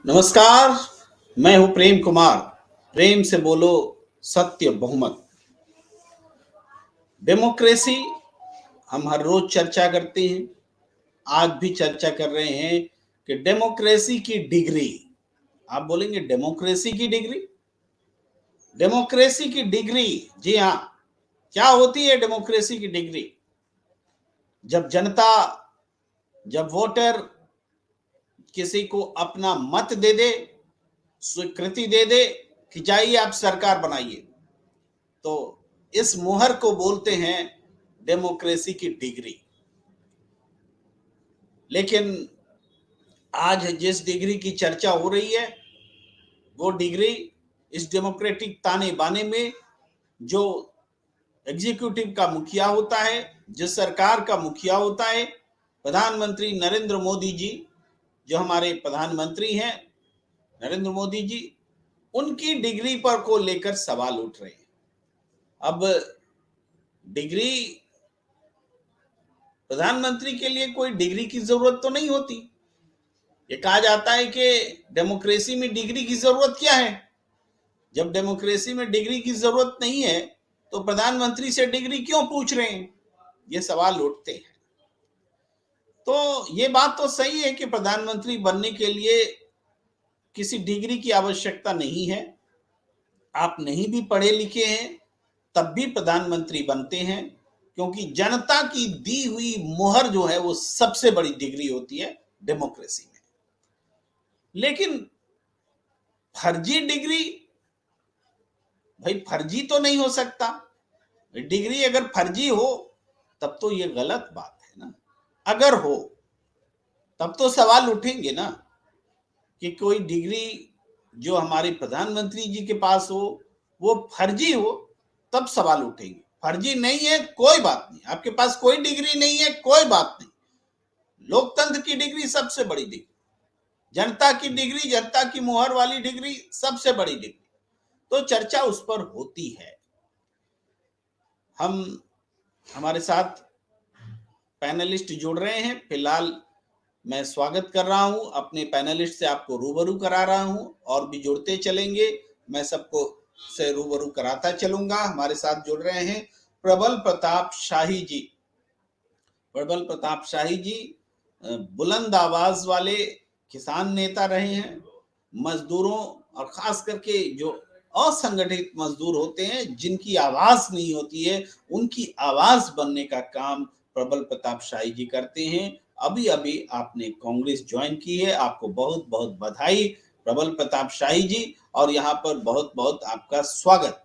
नमस्कार। मैं हूं प्रेम कुमार। प्रेम से बोलो, सत्य बहुमत। डेमोक्रेसी हम हर रोज चर्चा करते हैं। आज भी चर्चा कर रहे हैं कि डेमोक्रेसी की डिग्री। आप बोलेंगे डेमोक्रेसी की डिग्री? डेमोक्रेसी की डिग्री, जी हाँ। क्या होती है डेमोक्रेसी की डिग्री? जब जनता, जब वोटर किसी को अपना मत दे दे, स्वीकृति दे दे कि जाइए आप सरकार बनाइए, तो इस मुहर को बोलते हैं डेमोक्रेसी की डिग्री। लेकिन आज जिस डिग्री की चर्चा हो रही है, वो डिग्री इस डेमोक्रेटिक ताने बाने में जो एग्जीक्यूटिव का मुखिया होता है, जिस सरकार का मुखिया होता है, प्रधानमंत्री नरेंद्र मोदी जी, जो हमारे प्रधानमंत्री हैं नरेंद्र मोदी जी, उनकी डिग्री पर को लेकर सवाल उठ रहे हैं। अब डिग्री, प्रधानमंत्री के लिए कोई डिग्री की जरूरत तो नहीं होती। ये कहा जाता है कि डेमोक्रेसी में डिग्री की जरूरत क्या है? जब डेमोक्रेसी में डिग्री की जरूरत नहीं है तो प्रधानमंत्री से डिग्री क्यों पूछ रहे हैं? ये सवाल उठते हैं। तो ये बात तो सही है कि प्रधानमंत्री बनने के लिए किसी डिग्री की आवश्यकता नहीं है। आप नहीं भी पढ़े लिखे हैं तब भी प्रधानमंत्री बनते हैं, क्योंकि जनता की दी हुई मुहर जो है वो सबसे बड़ी डिग्री होती है डेमोक्रेसी में। लेकिन फर्जी डिग्री, भाई फर्जी तो नहीं हो सकता। डिग्री अगर फर्जी हो तब तो ये गलत बात है ना। अगर हो तब तो सवाल उठेंगे ना कि कोई डिग्री जो हमारे प्रधानमंत्री जी के पास हो वो फर्जी हो, तब सवाल उठेंगे। फर्जी नहीं है कोई बात नहीं, आपके पास कोई डिग्री नहीं है कोई बात नहीं। लोकतंत्र की डिग्री सबसे बड़ी डिग्री, जनता की डिग्री, जनता की मुहर वाली डिग्री सबसे बड़ी डिग्री। तो चर्चा उस पर होती है। हम, हमारे साथ पैनलिस्ट जुड़ रहे हैं। फिलहाल मैं स्वागत कर रहा हूं, अपने पैनलिस्ट से आपको रूबरू करा रहा हूं और भी जुड़ते चलेंगे। मैं सबको से रूबरू कराता चलूंगा। हमारे साथ जुड़ रहे हैं प्रबल प्रताप शाही जी। प्रबल प्रताप शाही जी बुलंद आवाज वाले किसान नेता रहे हैं। मजदूरों और खास करके जो असंगठित मजदूर होते हैं, जिनकी आवाज नहीं होती है, उनकी आवाज बनने का काम प्रबल प्रताप शाही जी करते हैं। अभी अभी आपने कांग्रेस ज्वाइन की है, आपको बहुत बहुत बधाई प्रबल प्रताप शाही जी, और यहाँ पर बहुत बहुत आपका स्वागत।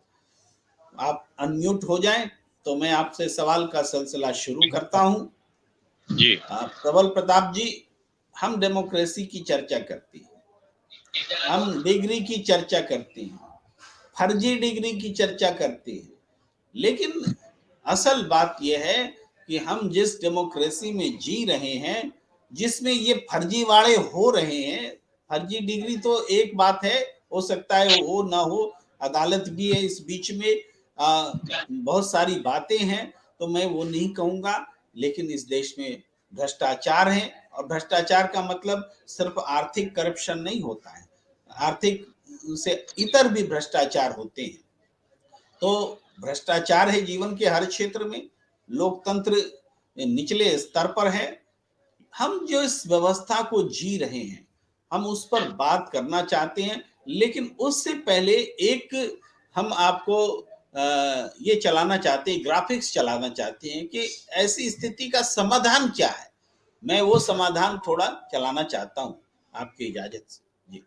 आप अनम्यूट हो जाएं तो मैं आपसे सवाल का सिलसिला शुरू करता हूं। जी। प्रबल प्रताप जी, हम डेमोक्रेसी की चर्चा करते हैं, हम डिग्री की चर्चा करते हैं, फर्जी डिग्री की चर्चा करते हैं, लेकिन असल बात यह है कि हम जिस डेमोक्रेसी में जी रहे हैं, जिसमें ये फर्जीवाड़े हो रहे हैं। फर्जी डिग्री तो एक बात है, हो सकता है हो ना हो, अदालत भी है इस बीच में, बहुत सारी बातें हैं, तो मैं वो नहीं कहूंगा। लेकिन इस देश में भ्रष्टाचार है, और भ्रष्टाचार का मतलब सिर्फ आर्थिक करप्शन नहीं होता है, आर्थिक से इतर भी भ्रष्टाचार होते हैं। तो भ्रष्टाचार है जीवन के हर क्षेत्र में, लोकतंत्र निचले स्तर पर है। हम जो इस व्यवस्था को जी रहे हैं, हम उस पर बात करना चाहते हैं। लेकिन उससे पहले एक हम आपको ये चलाना चाहते हैं, ग्राफिक्स चलाना चाहते हैं कि ऐसी स्थिति का समाधान क्या है। मैं वो समाधान थोड़ा चलाना चाहता हूं आपकी इजाजत से। जी,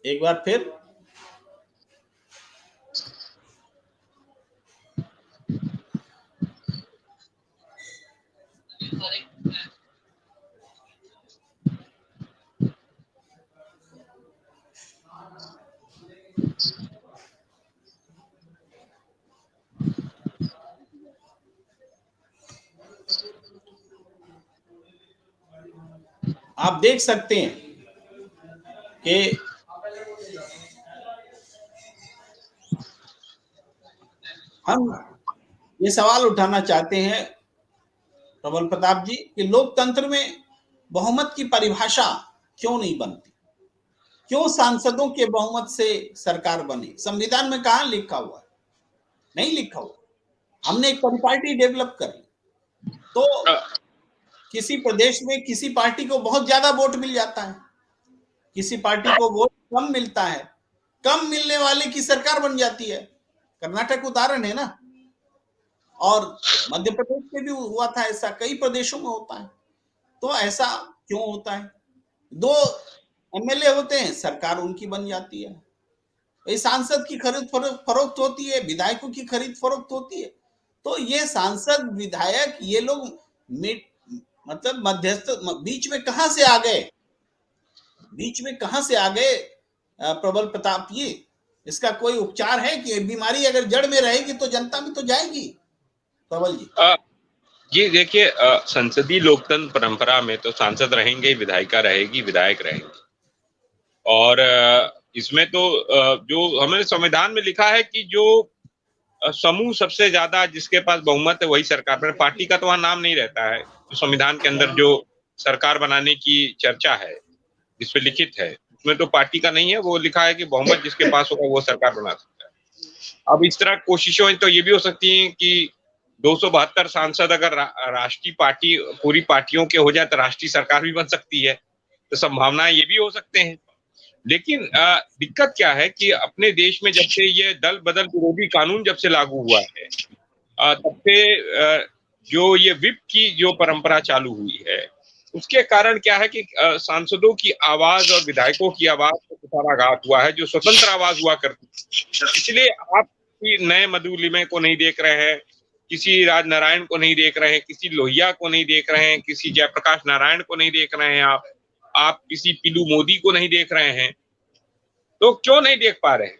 एक बार फिर। आप देख सकते हैं कि हम ये सवाल उठाना चाहते हैं प्रबल प्रताप जी कि लोकतंत्र में बहुमत की परिभाषा क्यों नहीं बनती, क्यों सांसदों के बहुमत से सरकार बनी? संविधान में कहां लिखा हुआ है? नहीं लिखा हुआ। हमने एक परिपाटी डेवलप कर ली तो किसी प्रदेश में किसी पार्टी को बहुत ज्यादा वोट मिल जाता है, किसी पार्टी को वोट कम मिलता है, कम मिलने वाले की सरकार बन जाती है। कर्नाटक उदाहरण है ना, और मध्य प्रदेश में भी हुआ था ऐसा, कई प्रदेशों में होता है। तो ऐसा क्यों होता है? दो एमएलए होते हैं, सरकार उनकी बन जाती है। ये सांसद की खरीद फरोख्त होती है, विधायकों की खरीद फरोख्त होती है। तो ये सांसद विधायक ये लोग मतलब मध्यस्थ बीच में कहां से आ गए? बीच में कहां से आ गए प्रबल प्रताप जी? इसका कोई उपचार है कि बीमारी अगर जड़ में रहेगी तो जनता में तो जाएगी? प्रबल जी। जी देखिए, संसदीय लोकतंत्र परंपरा में तो सांसद रहेंगे, विधायिका रहेगी, विधायक रहेंगे। और इसमें तो जो हमें संविधान में लिखा है कि जो समूह सबसे ज्यादा जिसके पास बहुमत है वही सरकार पर, पार्टी का तो वहां नाम नहीं रहता है। तो संविधान के अंदर जो सरकार बनाने की चर्चा है, जिसपे लिखित है, उसमें तो पार्टी का नहीं है, वो लिखा है कि बहुमत जिसके पास होगा वो सरकार बना सकता है। अब इस तरह कोशिशें तो ये भी हो सकती हैं कि 272 सांसद अगर राष्ट्रीय पार्टी पूरी पार्टियों के हो जाए तो राष्ट्रीय सरकार भी बन सकती है। तो संभावनाएं ये भी हो सकते हैं। लेकिन दिक्कत क्या है कि अपने देश में जब से ये दल बदल विरोधी कानून जब से लागू हुआ है, तब से जो ये व्हिप की जो परंपरा चालू हुई है, उसके कारण क्या है कि सांसदों की आवाज और विधायकों की आवाज को कुठाराघात हुआ है, जो स्वतंत्र आवाज हुआ करती। इसलिए आप नए मधुलिमय को नहीं देख रहे हैं, किसी राजनारायण को नहीं देख रहे हैं, किसी लोहिया को नहीं देख रहे हैं, किसी जयप्रकाश नारायण को नहीं देख रहे हैं, आप किसी पीलू मोदी को नहीं देख रहे हैं। तो क्यों नहीं देख पा रहे हैं?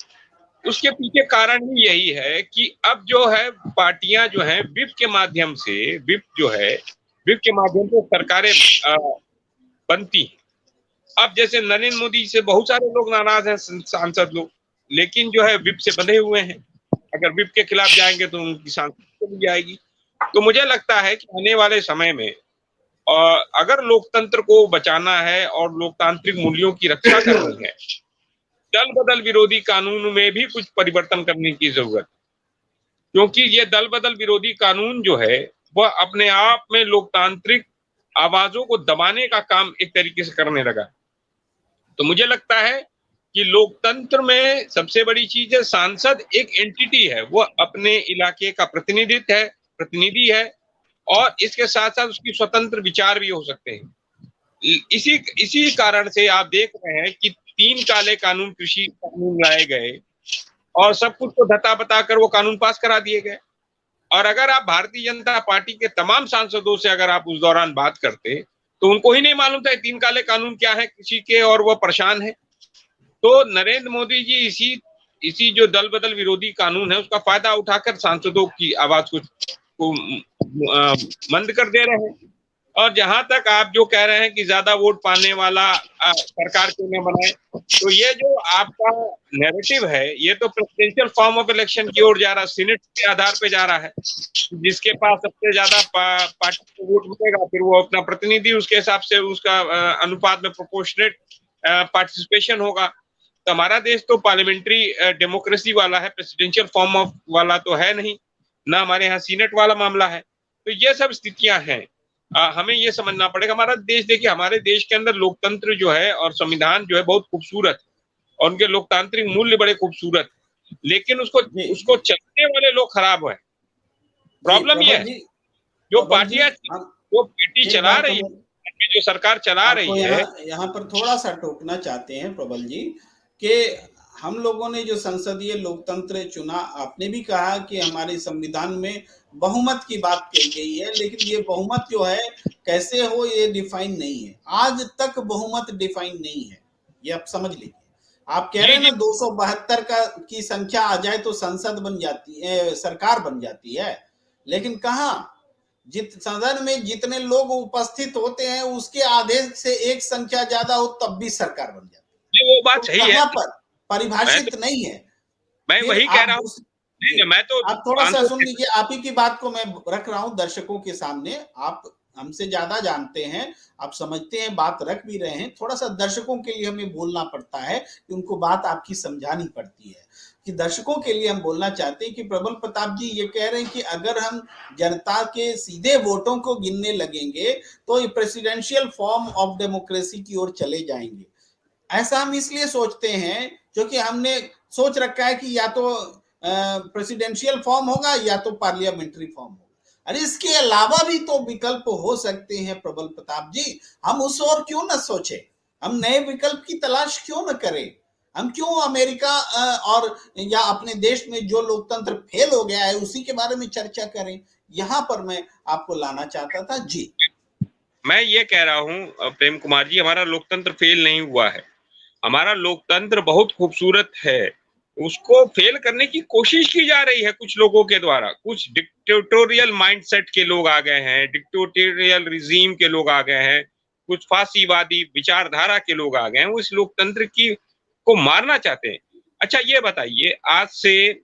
उसके पीछे कारण ही यही है कि अब जो है पार्टियां जो है विप के माध्यम से, विप के माध्यम से सरकारें बनती हैं। अब जैसे नरेंद्र मोदी से बहुत सारे लोग नाराज हैं, सांसद लोग, लेकिन जो है विप से बंधे हुए हैं। अगर विप के खिलाफ जाएंगे तो उनकी सांसद चली जाएगी। तो मुझे लगता है कि आने वाले समय में अगर लोकतंत्र को बचाना है और लोकतांत्रिक मूल्यों की रक्षा करनी है, दल बदल विरोधी कानून में भी कुछ परिवर्तन करने की जरूरत, क्योंकि ये दल बदल विरोधी कानून जो है वह अपने आप में लोकतांत्रिक आवाजों को दबाने का काम एक तरीके से करने लगा। तो मुझे लगता है कि लोकतंत्र में सबसे बड़ी चीज है, सांसद एक एंटिटी है, वो अपने इलाके का प्रतिनिधि है और इसके साथ साथ उसकी स्वतंत्र विचार भी हो सकते हैं। इसी कारण से आप देख रहे हैं कि 3 काले कानून, कृषि कानून लाए गए और सब कुछ को धता बताकर वो कानून पास करा दिए गए। और अगर आप भारतीय जनता पार्टी के तमाम सांसदों से अगर आप उस दौरान बात करते तो उनको ही नहीं मालूम था 3 काले कानून क्या है कृषि के, और वह परेशान है। तो नरेंद्र मोदी जी इसी जो दल बदल विरोधी कानून है उसका फायदा उठाकर सांसदों की आवाज को मंद कर दे रहे हैं। और जहां तक आप जो कह रहे हैं कि ज्यादा वोट पाने वाला सरकार क्यों न बनाए, तो ये जो आपका नैरेटिव है ये तो प्रेसिडेंशियल फॉर्म ऑफ इलेक्शन की ओर जा रहा है, सीनेट के आधार पे जा रहा है। जिसके पास सबसे ज्यादा पार्टी को वोट मिलेगा फिर वो अपना प्रतिनिधि उसके हिसाब से उसका अनुपात में प्रोपोर्शनेट पार्टिसिपेशन होगा। तो हमारा देश तो पार्लियामेंट्री डेमोक्रेसी वाला है, प्रेसिडेंशियल फॉर्म ऑफ वाला तो है नहीं, ना हमारे यहाँ सीनेट वाला मामला है। तो ये सब स्थितियां हैं, हमें ये समझना पड़ेगा। हमारा देश, देखिए हमारे देश के अंदर लोकतंत्र जो है और संविधान जो है बहुत खूबसूरत और उनके लोकतांत्रिक मूल्य बड़े खूबसूरत, लेकिन उसको चलाने वाले लोग खराब है। प्रॉब्लम ये है जो पार्टी चला रही है, जो सरकार चला रही है। यहाँ पर थोड़ा सा टोकना चाहते हैं प्रबल जी कि हम लोगों ने जो संसदीय लोकतंत्र चुना, आपने भी कहा कि हमारे संविधान में बहुमत की बात कही गई है, लेकिन ये बहुमत जो है कैसे हो ये डिफाइन नहीं है, आज तक बहुमत डिफाइन नहीं है, ये आप समझ लीजिए। आप कह रहे हैं ना 272 की संख्या आ जाए तो संसद बन जाती है, सरकार बन जाती है, लेकिन कहाँ? सदन में जितने लोग उपस्थित होते हैं उसके आधे से एक संख्या ज्यादा हो तब भी सरकार बन जाती है। वो बात सही है, पर परिभाषित नहीं है। मैं वही कह रहा हूँ, मैं तो आप थोड़ा सा आंसर सुन लीजिए, आप ही की बात को मैं रख रहा हूं दर्शकों के सामने। आप हमसे ज्यादा जानते हैं, आप समझते हैं, बात रख भी रहे हैं। थोड़ा सा दर्शकों के लिए हमें बोलना पड़ता है कि उनको बात आपकी समझानी पड़ती है। कि दर्शकों के लिए हम बोलना चाहते हैं कि प्रबल प्रताप जी ये कह रहे हैं कि अगर हम जनता के सीधे वोटों को गिनने लगेंगे तो ये प्रेसिडेंशियल फॉर्म ऑफ डेमोक्रेसी की ओर चले जाएंगे। ऐसा हम इसलिए सोचते हैं क्योंकि हमने सोच रखा है कि या तो प्रेसिडेंशियल फॉर्म होगा या तो पार्लियामेंट्री फॉर्म होगा। अरे इसके अलावा भी तो विकल्प हो सकते हैं प्रबल प्रताप जी, हम उस ओर क्यों ना सोचे, हम नए विकल्प की तलाश क्यों न करें। हम क्यों अमेरिका और या अपने देश में जो लोकतंत्र फेल हो गया है उसी के बारे में चर्चा करें। यहां पर मैं आपको लाना चाहता था जी। मैं ये कह रहा हूं प्रेम कुमार जी, हमारा लोकतंत्र फेल नहीं हुआ है। हमारा लोकतंत्र बहुत खूबसूरत है। उसको फेल करने की कोशिश की जा रही है कुछ लोगों के द्वारा। कुछ डिक्टेटोरियल माइंडसेट के लोग आ गए हैं, डिक्टेटोरियल रिजीम के लोग आ गए हैं, कुछ फांसीवादी विचारधारा के लोग आ गए हैं। वो इस लोकतंत्र की को मारना चाहते हैं। अच्छा ये बताइए, आज से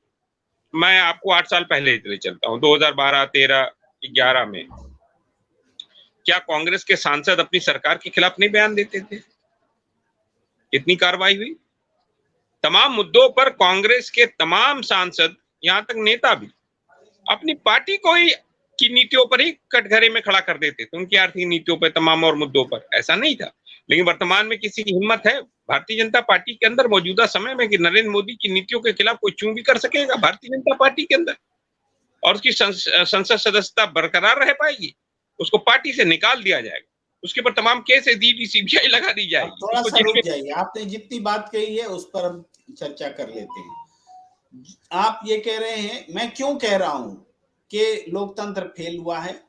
मैं आपको 8 साल पहले ले चलता हूँ, 2012, 13, 11 में क्या कांग्रेस के सांसद अपनी सरकार के खिलाफ नहीं बयान देते थे? कितनी कार्रवाई हुई? तमाम मुद्दों पर कांग्रेस के तमाम सांसद, यहां तक नेता भी अपनी पार्टी को ही की नीतियों पर ही कटघरे में खड़ा कर देते थे, उनकी आर्थिक नीतियों पर, तमाम और मुद्दों पर। ऐसा नहीं था। लेकिन वर्तमान में किसी की हिम्मत है भारतीय जनता पार्टी के अंदर मौजूदा समय में कि नरेंद्र मोदी की नीतियों के खिलाफ कोई चूं भी कर सकेगा भारतीय जनता पार्टी के अंदर? और उसकी संसद सदस्यता बरकरार रह पाएगी? उसको पार्टी से निकाल दिया जाएगा, उसके ऊपर तमाम केस ईडी सीबीआई लगा दी अब जाएगी, थोड़ा उसको सा जेल रुक में। जाइए, आपने जितनी बात कही है उस पर हम चर्चा कर लेते हैं। आप ये कह रहे हैं, मैं क्यों कह रहा हूं कि लोकतंत्र फेल हुआ है।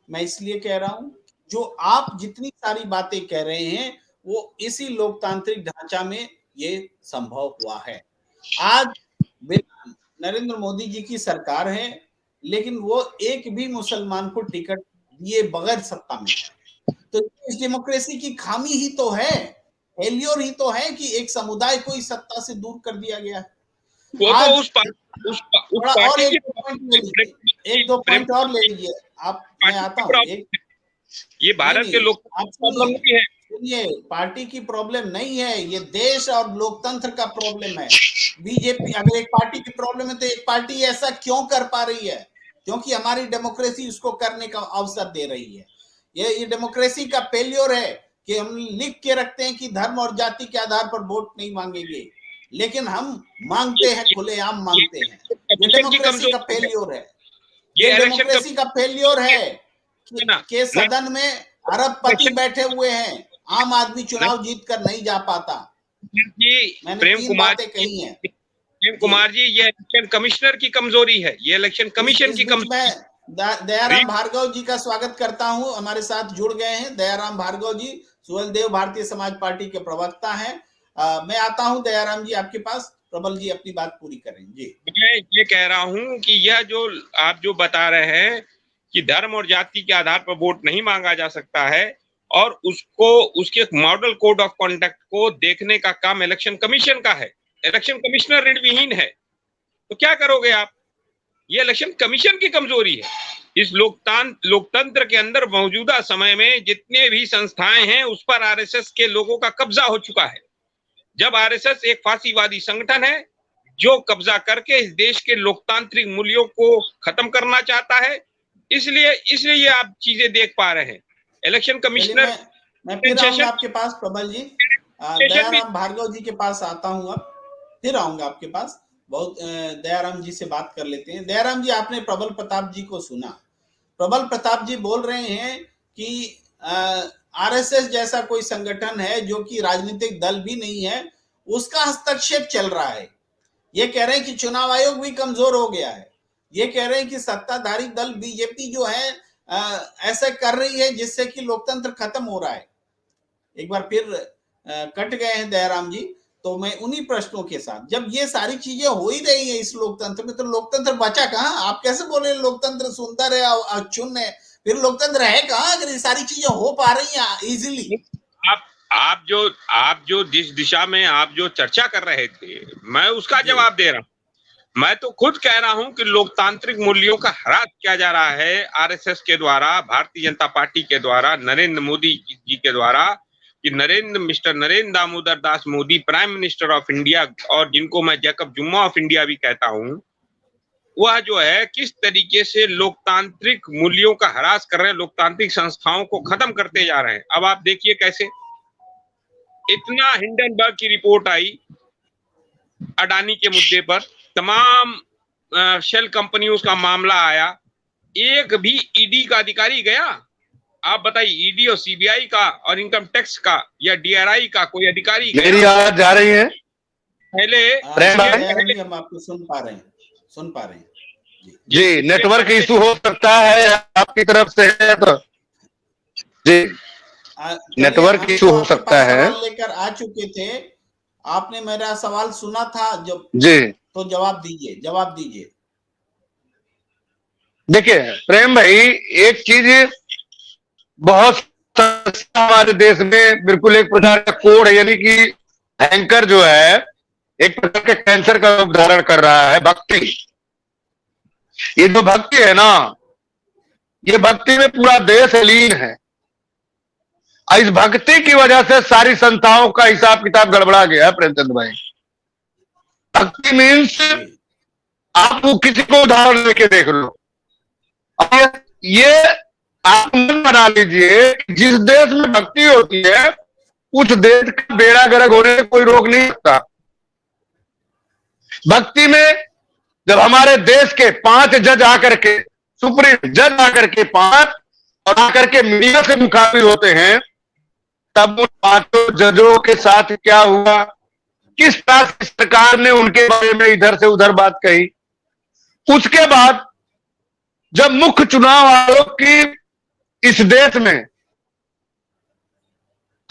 मैं इसलिए कह रहा हूं जो आप जितनी सारी बातें कह रहे हैं वो इसी लोकतांत्रिक ढांचा में ये संभव हुआ है। आज नरेंद्र मोदी जी की सरकार है लेकिन वो एक भी मुसलमान को टिकट दिए बगैर सत्ता में है। तो इस डेमोक्रेसी की खामी ही तो है, फेलियर ही तो है कि एक समुदाय को इस सत्ता से दूर कर दिया गया है। वो तो आज उस थोड़ा और पार्टी एक की दो पॉइंट ले लीजिए, एक दो प्रेम पॉइंट और ले लीजिए आप, मैं पार्टी आता की हूँ एक। प्रॉब्लम, ये नहीं भारत के नहीं, लोग आप प्रॉब्लम सुनिए नहीं है। सुनिए, पार्टी की प्रॉब्लम नहीं है, ये देश और लोकतंत्र का प्रॉब्लम है। बीजेपी अगर एक पार्टी की प्रॉब्लम है तो एक पार्टी ऐसा क्यों कर पा रही है? क्योंकि हमारी डेमोक्रेसी उसको करने का अवसर दे रही है। ये डेमोक्रेसी का फेल्योर है कि हम लिख के रखते हैं कि धर्म और जाति के आधार पर वोट नहीं मांगेंगे, लेकिन हम मांगते हैं, खुलेआम ये मांगते हैं। ये कमीशन की डेमोक्रेसी का कमजोरी है। फेल्योर है। ये ये इलेक्शन डेमोक्रेसी का फेल्योर है है ना? कि नहीं, सदन में अरबपति इलेक्शन बैठे हुए हैं, आम आदमी चुनाव जीत कर नहीं जा पाता। जी, मैंने प्रेम 3 कुमार बातें जी, कही हैं प्रेम जी। कुमार जी, ये इलेक्शन कमिश्नर की कमजोरी है। ये इलेक्शन कमीशन इस की बीच कमजोरी। में दयाराम भार्गव जी का स्वागत करता हूं, हमारे साथ जुड़ गए हैं दयाराम भार्गव जी। सुहेल देव भारतीय समाज पार्टी के प्रवक्ता हैं। मैं आता हूं दयाराम जी आपके पास, प्रबल जी अपनी बात पूरी करें जी। मैं ये कह रहा हूं कि यह जो आप जो बता रहे हैं कि धर्म और जाति के आधार पर वोट नहीं मांगा जा सकता है, और उसको उसके मॉडल कोड ऑफ कंडक्ट को देखने का काम इलेक्शन कमीशन का है। इलेक्शन कमिश्नर ऋणविहीन है, तो क्या करोगे आप? ये इलेक्शन कमीशन की कमजोरी है। इस लोकतंत्र के अंदर मौजूदा समय में जितने भी संस्थाएं हैं उस पर आरएसएस के लोगों का कब्जा हो चुका है। जब आरएसएस एक फांसीवादी संगठन है जो कब्जा करके इस देश के लोकतांत्रिक मूल्यों को खत्म करना चाहता है, इसलिए इसलिए ये आप चीजें देख पा रहे हैं। इलेक्शन चलिए कमिश्नर मैं फिर आऊंगा सेशन आपके पास प्रबल जी। भी। दयाराम भार्गव जी के पास आता हूं, अब फिर आऊंगा आपके पास। बहुत दयाराम जी से बात कर लेते हैं। दयाराम जी, आपने प्रबल प्रताप जी को सुना। प्रबल प्रताप जी बोल रहे हैं कि आरएसएस जैसा कोई संगठन है जो कि राजनीतिक दल भी नहीं है, उसका हस्तक्षेप चल रहा है। ये कह रहे हैं कि चुनाव आयोग भी कमजोर हो गया है। ये कह रहे हैं कि सत्ताधारी दल बीजेपी जो है ऐसा कर रही है जिससे कि लोकतंत्र खत्म हो रहा है। एक बार फिर कट गए हैं दयाराम जी। तो मैं उन्हीं प्रश्नों के साथ, जब ये सारी चीजें हो ही रही है इस लोकतंत्र में, तो लोकतंत्र बचा कहां? आप कैसे बोले लोकतंत्र सुंदर है और चुन है? फिर लोकतंत्र है कहां अगर ये सारी चीजें हो पा रही हैं इजिली? आप आप जो जिस दिशा में आप जो चर्चा कर रहे थे, मैं उसका जी जवाब दे रहा हूं। मैं तो खुद कह रहा हूं कि लोकतांत्रिक मूल्यों का ह्रास किया जा रहा है आरएसएस के द्वारा, भारतीय जनता पार्टी के द्वारा, नरेंद्र मोदी जी के द्वारा, कि mister Narendra Damodar Das Modi prime minister of India, और जिनको मैं जैकब जुम्मा ऑफ इंडिया भी कहता हूं, वह जो है किस तरीके से लोकतांत्रिक मूल्यों का ह्रास कर रहे हैं, लोकतांत्रिक संस्थाओं को खत्म करते जा रहे हैं। अब आप देखिए कैसे इतना हिंडनबर्ग की रिपोर्ट आई अडानी के मुद्दे पर, तमाम शेल कंपनियों का मामला आया, एक भी ईडी का अधिकारी गया? आप बताइए, ईडी और सीबीआई का और इनकम टैक्स का या डीआरआई का कोई अधिकारी गया? मेरी आवाज जा रही है पहले हम आपको सुन पा रहे हैं जी। नेटवर्क इशू हो सकता है आपकी तरफ से है तो जी, नेटवर्क इशू हो सकता है। लेकर आ चुके थे, आपने मेरा सवाल सुना था जब जी, तो जवाब दीजिए। देखिए प्रेम भाई, एक चीज बहुत हमारे देश में बिल्कुल एक प्रकार का कोड है, यानी कि भयंकर जो है एक प्रकार के कैंसर का रूप धारण कर रहा है, भक्ति। ये जो भक्ति है ना, ये भक्ति में पूरा देश लीन है। इस भक्ति की वजह से सारी संस्थाओं का हिसाब किताब गड़बड़ा गया है प्रेमचंद भाई। भक्ति मीन्स आप किसी को उदाहरण लेके देख लो, और ये आप मन बना लीजिए, जिस देश में भक्ति होती है उस देश का बेड़ा गर्क होने से कोई रोक नहीं सकता। भक्ति में जब हमारे देश के 5 जज आकर के, सुप्रीम जज आकर के 5 और आकर के मीडिया से मुखातिब होते हैं, तब उन 5 जजों के साथ क्या हुआ, किस तरह से सरकार ने उनके बारे में इधर से उधर बात कही। उसके बाद जब मुख्य चुनाव आयोग की इस देश में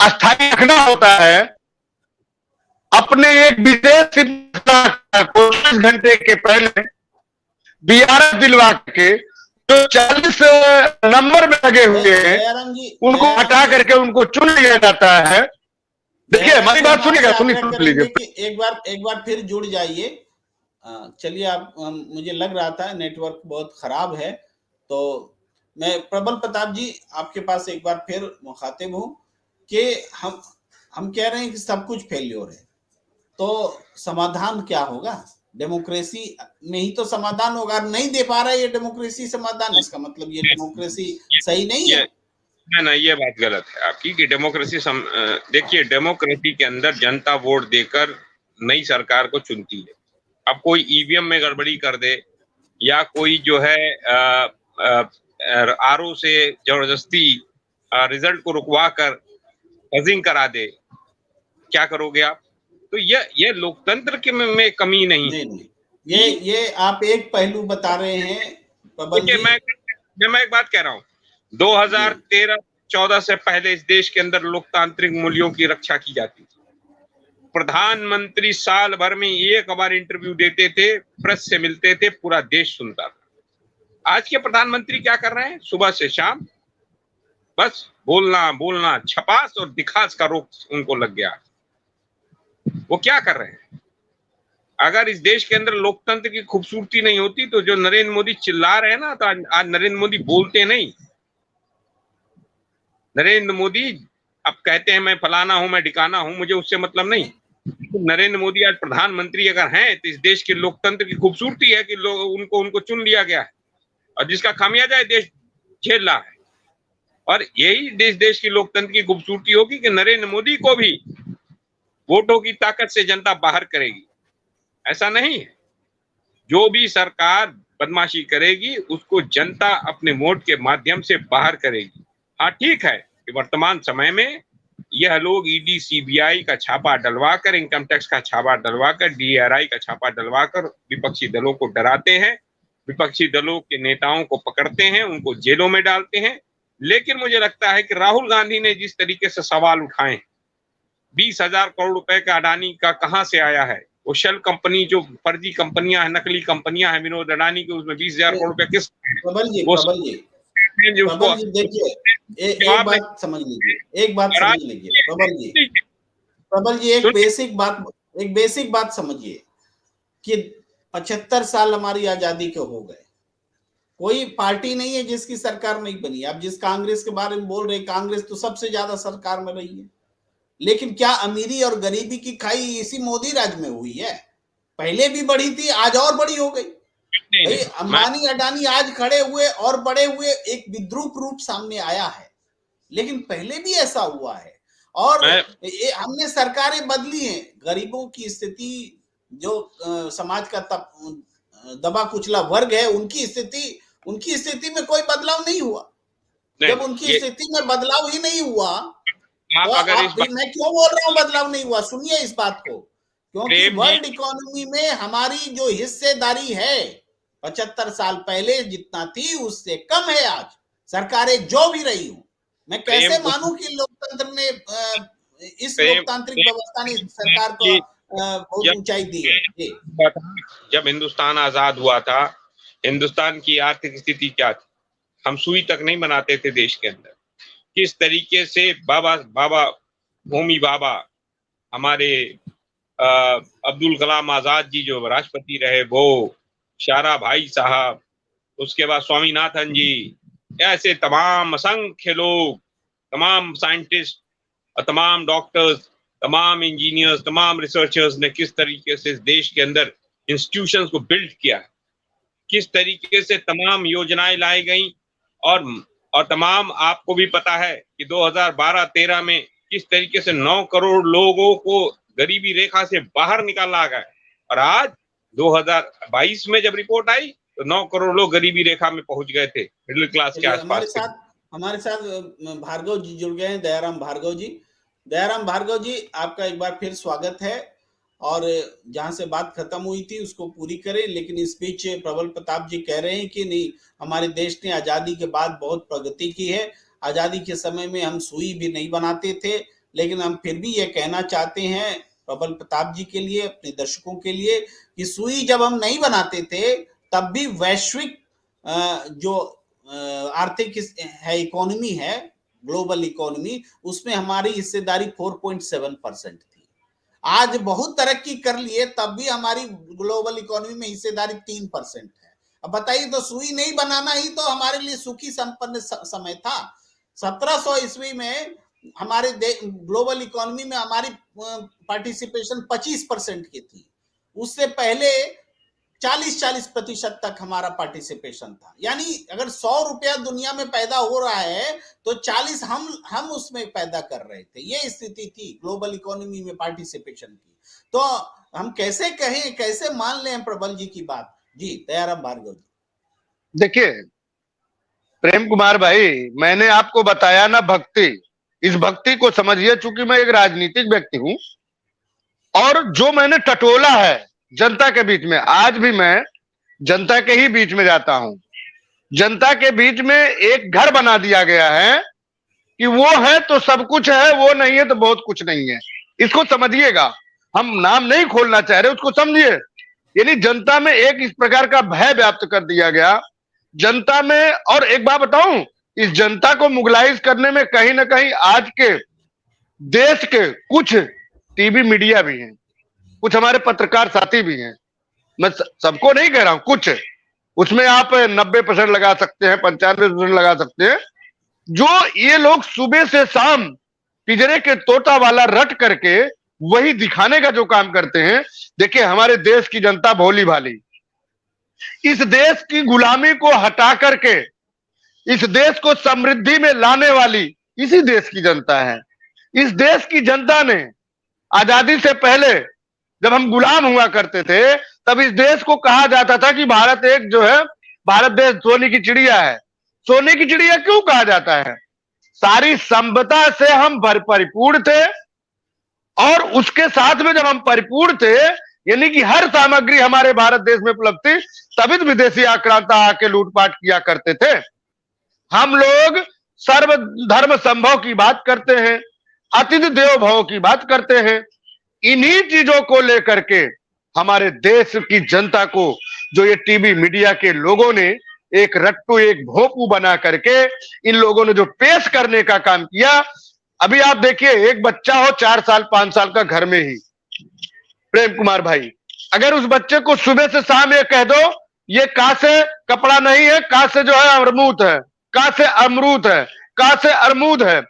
अस्थायी रखना होता है, अपने एक विशेष 24 घंटे के पहले बीआरएस दिलवा के जो 40 नंबर में लगे हुए हैं उनको हटा करके उनको चुन लिया जाता है। देखिए हमारी बात सुनिएगा, सुन लीजिए। एक बार फिर जुड़ जाइए। चलिए, आप मुझे लग रहा था नेटवर्क बहुत खराब है, तो मैं प्रबल प्रताप जी आपके पास एक बार फिर मुखातिब हूं कि हम कह रहे हैं कि सब कुछ फेल्योर है, तो समाधान क्या होगा? डेमोक्रेसी में ही तो समाधान होगा। नहीं दे पा रहा है ये डेमोक्रेसी समाधान, इसका मतलब ये डेमोक्रेसी सही नहीं है ना। ये बात गलत है आपकी कि डेमोक्रेसी देखिए, डेमोक्रेसी के अंदर जनता वोट देकर नई सरकार को चुनती है। अब कोई ईवीएम में गड़बड़ी कर दे या कोई जो है आरओ से जबरदस्ती रिजल्ट को रुकवा कर फजिंग करा दे, क्या करोगे आप? तो ये लोकतंत्र के में कमी नहीं। ये आप एक पहलू बता रहे हैं प्रबल जी। मैं एक बात कह रहा हूँ, 2013-14 से पहले इस देश के अंदर लोकतांत्रिक मूल्यों की रक्षा की जाती थी। प्रधानमंत्री साल भर में एक बार इंटरव्यू देते थे, प्रेस से मिलते थे, पूरा देश सुनता था। आज के प्रधानमंत्री क्या कर रहे हैं? सुबह से शाम बस बोलना, छपास और दिखास का रोग उनको लग गया। वो क्या कर रहे हैं? अगर इस देश के अंदर लोकतंत्र की खूबसूरती नहीं होती तो जो नरेंद्र मोदी चिल्ला रहे हैं ना, तो आज नरेंद्र मोदी बोलते नहीं। नरेंद्र मोदी अब कहते हैं मैं फलाना हूं, मैं ढिकाना हूं, मुझे उससे मतलब नहीं। तो नरेंद्र मोदी आज प्रधानमंत्री अगर हैं तो इस देश के लोकतंत्र की खूबसूरती है कि उनको चुन लिया गया है, और जिसका खामियाजा देश झेल रहा है। और यही देश की लोकतंत्र की खूबसूरती होगी कि नरेंद्र मोदी को भी वोटों की ताकत से जनता बाहर करेगी। ऐसा नहीं है, जो भी सरकार बदमाशी करेगी उसको जनता अपने वोट के माध्यम से बाहर करेगी। हाँ ठीक है कि वर्तमान समय में यह लोग ईडी सीबीआई का छापा डलवाकर, इनकम टैक्स का छापा डलवाकर, डीआरआई का छापा डलवाकर विपक्षी दलों को डराते हैं, विपक्षी दलों के नेताओं को पकड़ते हैं, उनको जेलों में डालते हैं। लेकिन मुझे लगता है कि राहुल गांधी ने जिस तरीके से सवाल उठाए, 20,000 करोड़ रुपए का अडानी का कहां से आया है? वो शेल कंपनी जो फर्जी कंपनियां हैं, नकली कंपनियां हैं विनोद अडानी के, उसमें 20,000 करोड़ रुपए किस? प्रबल जी देखिए, एक बात समझ लीजिए प्रबल जी, एक बेसिक बात समझिए कि 75 साल हमारी आजादी के हो गए, कोई पार्टी नहीं है जिसकी सरकार नहीं बनी। आप जिस कांग्रेस के बारे में बोल रहे, कांग्रेस तो सबसे ज्यादा सरकार में रही है, लेकिन क्या अमीरी और गरीबी की खाई इसी मोदी राज में हुई है? पहले भी बढ़ी थी, आज और बड़ी हो गई। भाई अंबानी अडानी आज खड़े हुए और बड़े हुए, एक विद्रूप रूप सामने आया है, लेकिन पहले भी ऐसा हुआ है। और हमने सरकारें बदली हैं, गरीबों की स्थिति, जो समाज का दबा कुचला वर्ग है, उनकी स्थिति में कोई बदलाव नहीं हुआ। जब उनकी स्थिति में बदलाव ही नहीं हुआ, तो मैं क्यों बोल रहा हूं बदलाव नहीं हुआ? सुनिए इस बात को, क्योंकि वर्ल्ड इकोनॉमी में हमारी जो हिस्सेदारी है 75 साल पहले जितना थी उससे कम है आज, सरकारें जो भी रही हूं। मैं कैसे मानूं कि लोकतंत्र ने, इस लोकतांत्रिक व्यवस्था ने सरकार को बहुत ऊंचाई दी है। जब हिंदुस्तान आजाद हुआ था, हिंदुस्तान की आर्थिक स्थिति क्या थी? हम सुई तक नहीं बनाते थे देश के अंदर। किस तरीके से बाबा होमी बाबा, हमारे अब्दुल कलाम आजाद जी जो राष्ट्रपति रहे, वो शारा भाई साहब, उसके बाद स्वामीनाथन जी, ऐसे तमाम असंख्य लोग, तमाम साइंटिस्ट, तमाम डॉक्टर्स, तमाम इंजीनियर्स, तमाम रिसर्चर्स ने किस तरीके से देश के अंदर इंस्टीट्यूशंस को बिल्ड किया है, किस तरीके से तमाम योजनाएं लाई गई, और तमाम, आपको भी पता है कि 2012-13 में किस तरीके से 9 करोड़ लोगों को गरीबी रेखा से बाहर निकाला गया, और आज 2022 में जब रिपोर्ट आई तो 9 करोड़ लोग गरीबी रेखा में पहुंच गए थे, मिडिल क्लास के आसपास। हमारे साथ भार्गव जी जुड़ गए हैं, दयाराम भार्गव जी। दयाराम भार्गव जी, आपका एक बार फिर स्वागत है। और जहां से बात खत्म हुई थी उसको पूरी करें, लेकिन इस बीच प्रबल प्रताप जी कह रहे हैं कि नहीं, हमारे देश ने आजादी के बाद बहुत प्रगति की है। आजादी के समय में हम सुई भी नहीं बनाते थे, लेकिन हम फिर भी ये कहना चाहते हैं प्रबल प्रताप जी के लिए, अपने दर्शकों के लिए, कि सुई जब हम नहीं बनाते थे तब भी वैश्विक जो आर्थिक है, इकोनॉमी है, ग्लोबल इकोनॉमी, उसमें हमारी हिस्सेदारी 4.7% थी। आज बहुत तरक्की कर लिए, तब भी हमारी ग्लोबल इकोनॉमी में हिस्सेदारी 3% है। अब बताइए, तो सुई नहीं बनाना ही तो हमारे लिए सुखी संपन्न समय था। 1700 ईस्वी में हमारे ग्लोबल इकोनॉमी में हमारी पार्टिसिपेशन 25% की थी। उससे पहले 40% तक हमारा पार्टिसिपेशन था। यानी अगर 100 रुपया दुनिया में पैदा हो रहा है तो 40 हम उसमें पैदा कर रहे थे। ये स्थिति थी ग्लोबल इकोनॉमी में पार्टिसिपेशन की। तो हम कैसे कहें, कैसे मान लें प्रबल जी की बात? जी दयाराम भार्गव जी। देखिए प्रेम कुमार भाई, मैंने आपको बताया ना, भक्ति, इस भक्ति को समझिए। चूंकि मैं एक राजनीतिक व्यक्ति हूं और जो मैंने टटोला है जनता के बीच में, आज भी मैं जनता के ही बीच में जाता हूं। जनता के बीच में एक घर बना दिया गया है कि वो है तो सब कुछ है, वो नहीं है तो बहुत कुछ नहीं है। इसको समझिएगा, हम नाम नहीं खोलना चाह रहे, उसको समझिए। यानी जनता में एक इस प्रकार का भय व्याप्त कर दिया गया जनता में। और एक बात बताऊं, इस जनता को मुगलाइज करने में कहीं ना कहीं आज के देश के कुछ टीवी मीडिया भी हैं, कुछ हमारे पत्रकार साथी भी हैं। मैं सबको नहीं कह रहा हूं, कुछ उसमें आप 90% लगा सकते हैं, 95% लगा सकते हैं। जो ये लोग सुबह से शाम पिंजरे के तोता वाला रट करके वही दिखाने का जो काम करते हैं। देखिए हमारे देश की जनता भोली भाली, इस देश की गुलामी को हटा करके इस देश को समृद्धि में लाने वाली इसी देश की जनता है। इस देश की जनता ने आजादी से पहले जब हम गुलाम हुआ करते थे, तब इस देश को कहा जाता था कि भारत एक जो है, भारत देश सोने की चिड़िया है। सोने की चिड़िया क्यों कहा जाता है? सारी संपदा से हम परिपूर्ण थे, और उसके साथ में जब हम परिपूर्ण थे, यानी कि हर सामग्री हमारे भारत देश में उपलब्ध थी, तभी विदेशी आक्रांता आके लूटपाट किया करते थे। हम लोग सर्वधर्म संभव की बात करते हैं, अतिथि देवो भव की बात करते हैं। इन्हीं चीजों को लेकर के हमारे देश की जनता को जो ये टीवी मीडिया के लोगों ने एक रट्टू, एक भोपू बना करके इन लोगों ने जो पेश करने का काम किया। अभी आप देखिए, एक बच्चा हो 4 साल 5 साल का घर में ही, प्रेम कुमार भाई, अगर उस बच्चे को सुबह से शाम ये कह दो ये का से कपड़ा नहीं है, का से जो है अमरूद है, का से अमरूद है, का से अमरूद है,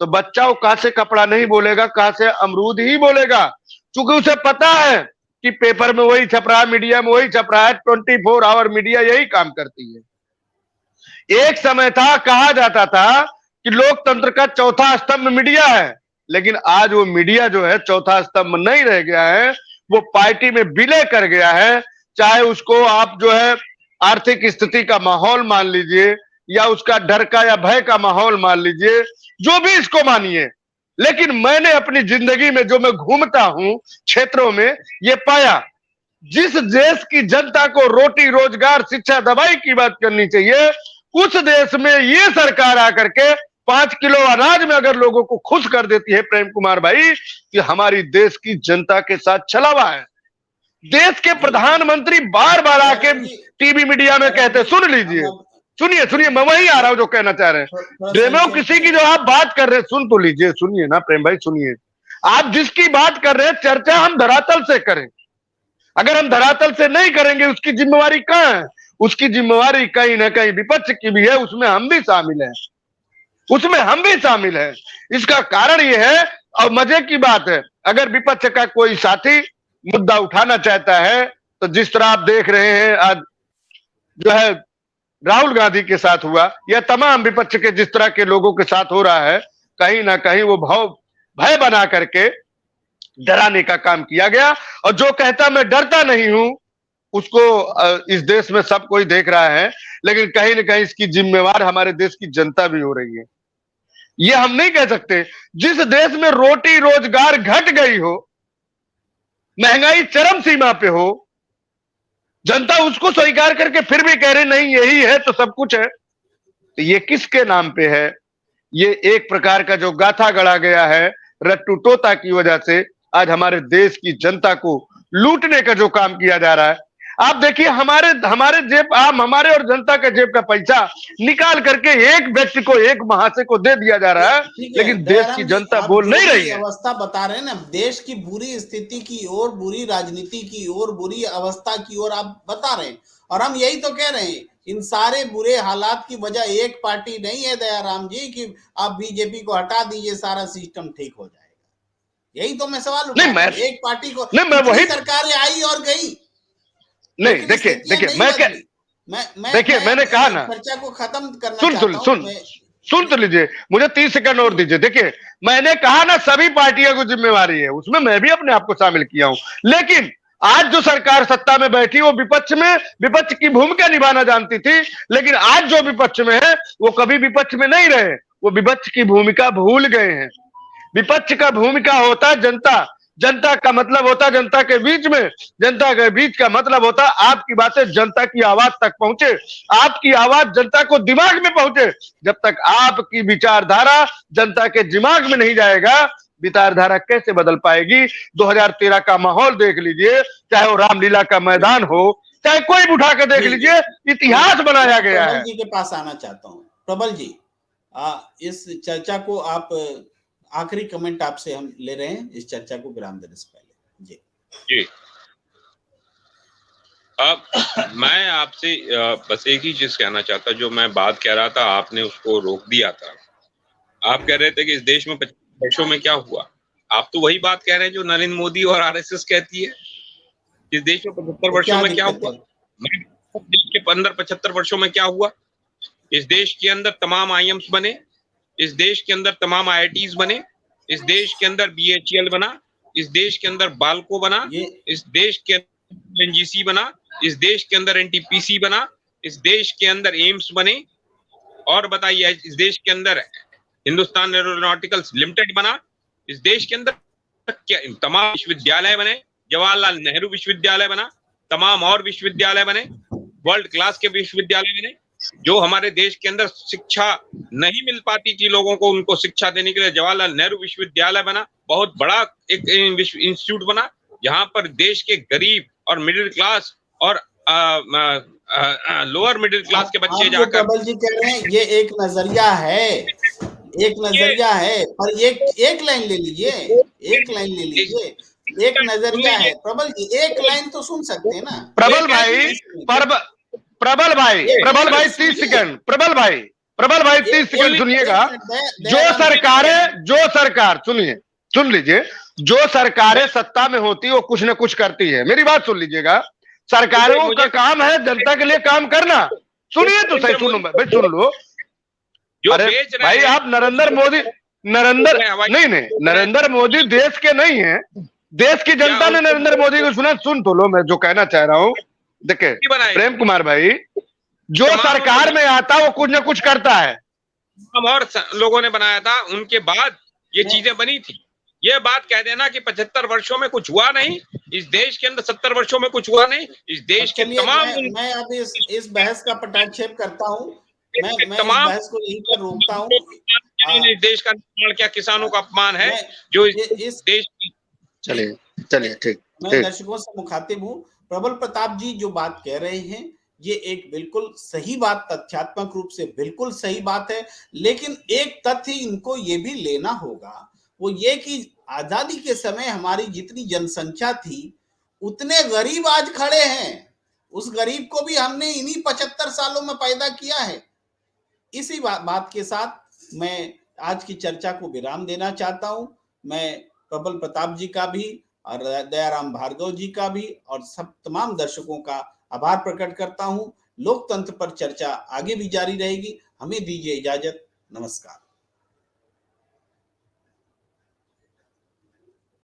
तो बच्चा वो का से कपड़ा नहीं बोलेगा, का से अमरूद ही बोलेगा, क्योंकि उसे पता है कि पेपर में वही छप रहा है, मीडिया में वही छप रहा है, 24 आवर मीडिया यही काम करती है। एक समय था, कहा जाता था कि लोकतंत्र का चौथा स्तंभ मीडिया है, लेकिन आज वो मीडिया जो है चौथा स्तंभ नहीं रह गया है, वो पार्टी में विलय कर गया है। चाहे उसको आप जो है आर्थिक स्थिति का माहौल मान लीजिए, या उसका डर का या भय का माहौल मान लीजिए, जो भी इसको मानिए, लेकिन मैंने अपनी जिंदगी में जो मैं घूमता हूं क्षेत्रों में ये पाया, जिस देश की जनता को रोटी रोजगार शिक्षा दवाई की बात करनी चाहिए, उस देश में ये सरकार आकर के 5 किलो अनाज में अगर लोगों को खुश कर देती है प्रेम कुमार भाई, कि हमारी देश की जनता के साथ छलावा है। देश के प्रधानमंत्री बार बार आके टीवी मीडिया में कहते, सुन लीजिए, सुनिए सुनिए, मैं वही आ रहा हूं जो कहना चाह रहे हैं। डेमो किसी की जो आप बात कर रहे हैं, सुन तो लीजिए, सुनिए ना प्रेम भाई, सुनिए। आप जिसकी बात कर रहे हैं चर्चा हम धरातल से करें। अगर हम धरातल से नहीं करेंगे, उसकी जिम्मेवारी कहां है? उसकी जिम्मेवारी कहीं ना कहीं विपक्ष की भी है, उसमें हम भी शामिल हैं, उसमें हम भी शामिल हैं। इसका कारण यह है, और मजे की बात है, अगर विपक्ष का कोई साथी मुद्दा उठाना चाहता है, तो जिस तरह आप देख रहे हैं आज जो है राहुल गांधी के साथ हुआ, या तमाम विपक्ष के जिस तरह के लोगों के साथ हो रहा है, कहीं ना कहीं वो भय बना करके डराने का काम किया गया। और जो कहता मैं डरता नहीं हूं, उसको इस देश में सब कोई देख रहा है, लेकिन कहीं ना कहीं इसकी जिम्मेवार हमारे देश की जनता भी हो रही है। ये हम नहीं कह सकते। जिस देश में रोटी रोजगार घट गई हो, महंगाई चरम सीमा पे हो, जनता उसको स्वीकार करके फिर भी कह रही नहीं यही है तो सब कुछ है, तो ये किसके नाम पे है? ये एक प्रकार का जो गाथा गढ़ा गया है रट्टू तोता की वजह से, आज हमारे देश की जनता को लूटने का जो काम किया जा रहा है। आप देखिए, हमारे जेब, हमारे और जनता के जेब का पैसा निकाल करके एक व्यक्ति को, एक महाशय को दे दिया जा रहा है, लेकिन देश की जनता बोल नहीं रही है। अवस्था बता रहे हैं ना, देश की बुरी स्थिति की ओर, बुरी राजनीति की ओर, बुरी अवस्था की ओर आप बता रहे हैं, और हम यही तो कह रहे हैं, इन सारे बुरे हालात की वजह एक पार्टी नहीं है दयाराम जी, कि आप बीजेपी को हटा दीजिए सारा सिस्टम ठीक हो जाएगा। यही तो मैं सवाल उठा रहा हूं, एक पार्टी को, मैं वही सरकारें आई और गई। नहीं, देखिए मैंने कहा ना, चर्चा को खत्म करना सुन तो लीजिए, मुझे 30 सेकंड और दीजिए। देखिए, मैंने कहा ना सभी पार्टियों को जिम्मेवारी है, उसमें मैं भी अपने आप को शामिल किया हूं, लेकिन आज जो सरकार सत्ता में बैठी वो विपक्ष की भूमिका निभाना जानती थी, लेकिन आज जो विपक्ष में है वो कभी विपक्ष में नहीं रहे, वो विपक्ष की भूमिका भूल गए हैं। विपक्ष का भूमिका होता है जनता, जनता का मतलब होता है जनता के बीच में, जनता के बीच का मतलब होता है आपकी बातें जनता की आवाज तक पहुंचे, आपकी आवाज जनता को दिमाग में पहुंचे। जब तक आपकी विचारधारा जनता के दिमाग में नहीं जाएगा, विचारधारा कैसे बदल पाएगी? 2013 का माहौल देख लीजिए, चाहे वो रामलीला का मैदान हो, चाहे कोई भी उठा के देख लीजिए, इतिहास बनाया गया है। प्रबल जी के पास आना चाहता हूँ। प्रबल जी, इस चर्चा को आप, आखिरी कमेंट आपसे हम ले रहे हैं इस चर्चा को विराम देने से पहले। जी अब मैं आपसे बस एक ही चीज कहना चाहता, जो मैं बात कह रहा था आपने उसको रोक दिया था। आप कह रहे थे कि इस देश में 25 वर्षों में क्या हुआ, आप तो वही बात कह रहे हैं जो नरेंद्र मोदी और आरएसएस कहती है। इस देश में 75 वर्षों में क्या हुआ, देश के अंदर 75 वर्षों में क्या हुआ? इस देश के अंदर तमाम आईएम्स बने, इस देश के अंदर तमाम आईआईटीज बने, इस देश के अंदर बीएचईएल बना, इस देश के अंदर बाल्को बना, इस देश के अंदर एनजीसी बना, इस देश के अंदर एनटीपीसी बना, इस देश के अंदर एम्स बने, और बताइए इस देश के अंदर हिंदुस्तान एरोनॉटिकल्स लिमिटेड बना, इस देश के अंदर क्या तमाम विश्वविद्यालय बने, जवाहरलाल नेहरू विश्वविद्यालय बना, तमाम और विश्वविद्यालय बने, वर्ल्ड क्लास के विश्वविद्यालय बने। जो हमारे देश के अंदर शिक्षा नहीं मिल पाती थी लोगों को, उनको शिक्षा देने के लिए जवाहरलाल नेहरू विश्वविद्यालय बना, बहुत बड़ा एक इंस्टीट्यूट बना, जहां पर देश के गरीब और मिडिल क्लास और लोअर मिडिल क्लास के बच्चे जाकर। प्रबल जी कह रहे हैं ये एक नजरिया है, एक नजरिया है, पर एक लाइन ले लीजिए, एक लाइन ले लीजिए। एक नजरिया है। प्रबल जी एक लाइन तो सुन सकते हैं ना। प्रबल भाई, प्रबल भाई 30 सेकंड, प्रबल भाई 30 सेकंड सुनिएगा। जो सरकार सुनिए, सुन लीजिए, जो सरकारें सत्ता में होती है वो कुछ न कुछ करती है। मेरी बात सुन लीजिएगा, सरकारों का काम है जनता के लिए काम करना। सुनिए तो सही, सुनो भाई, सुन लो। अरे भाई आप नरेंद्र मोदी नरेंद्र मोदी देश के नहीं है, देश की जनता ने नरेंद्र मोदी को सुना। सुन तो लो, मैं जो कहना चाह रहा हूँ। देखे प्रेम कुमार भाई, जो सरकार में आता वो कुछ न कुछ करता है। हम और लोगों ने बनाया था, उनके बाद ये चीजें बनी थी। ये बात कह देना कि 75 वर्षों में कुछ हुआ नहीं, इस देश के अंदर 70 वर्षों में कुछ हुआ नहीं, इस देश के तमाम मैं अब इस बहस का पटाक्षेप करता हूँ। मैं तमाम बहस को यहीं पर रोकता हूँ। इस देश का निर्माण क्या किसानों का अपमान है जो इस देश। चलिए ठीक। मैं दर्शकों से मुखातिब हूँ। प्रबल प्रताप जी जो बात कह रहे हैं ये एक बिल्कुल सही बात, तथ्यात्मक रूप से बिल्कुल सही बात है। लेकिन एक तथ्य इनको ये भी लेना होगा, वो ये कि आजादी के समय हमारी जितनी जनसंख्या थी उतने गरीब आज खड़े हैं। उस गरीब को भी हमने इन्हीं 75 सालों में पैदा किया है। इसी बात के साथ मैं आज की चर्चा को विराम देना चाहता हूं। मैं प्रबल प्रताप जी का भी और दयाराम भार्गव जी का भी और सब तमाम दर्शकों का आभार प्रकट करता हूं। लोकतंत्र पर चर्चा आगे भी जारी रहेगी। हमें दीजिए इजाजत। नमस्कार।